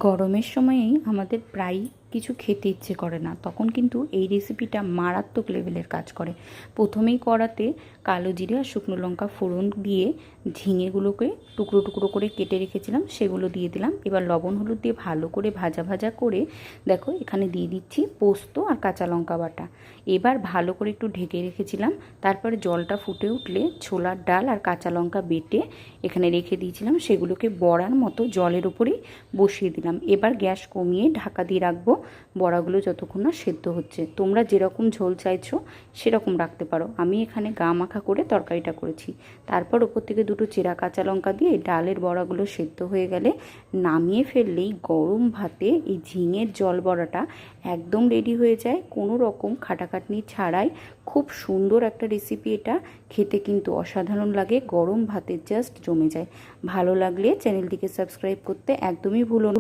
গরমের সময়েই আমাদের প্রায়ই কিছু খেতে ইচ্ছে করে না, তখন কিন্তু এই রেসিপিটা মারাত্মক লেভেলের কাজ করে। প্রথমেই কড়াতে কালো জিরে আর শুকনো লঙ্কা ফোড়ন দিয়ে ঝিঙেগুলোকে টুকরো টুকরো করে কেটে রেখেছিলাম সেগুলো দিয়ে দিলাম। এবার লবণ হলুদ দিয়ে ভালো করে ভাজা ভাজা করে দেখো এখানে দিয়ে দিচ্ছি পোস্ত আর কাঁচা লঙ্কা বাটা। এবার ভালো করে একটু ঢেকে রেখেছিলাম। তারপরে জলটা ফুটে উঠলে ছোলার ডাল আর কাঁচা লঙ্কা বেটে এখানে রেখে দিয়েছিলাম, সেগুলোকে বড়ার মতো জলের উপরেই বসিয়ে দিলাম। এবার গ্যাস কমিয়ে ঢাকা দিয়ে রাখবো বড়াগুলো যতক্ষণ না সেদ্ধ হচ্ছে। তোমরা যেরকম ঝোল চাইছো সেরকম রাখতে পারো, আমি এখানে গা মাখা করে তরকারিটা করেছি। তারপর ওপর থেকে দুটো চেরা কাঁচা লঙ্কা দিয়ে ডালের বড়াগুলো সেদ্ধ হয়ে গেলে নামিয়ে ফেললেই গরম ভাতে এই ঝিঙের জল বড়াটা একদম রেডি হয়ে যায়, কোনো রকম খাটাখাটনি ছাড়াই। খুব সুন্দর একটা রেসিপি এটা, খেতে কিন্তু অসাধারণ লাগে, গরম ভাতে জাস্ট জমে যায়। ভালো লাগলে চ্যানেলটিকে সাবস্ক্রাইব করতে একদমই ভুলো না।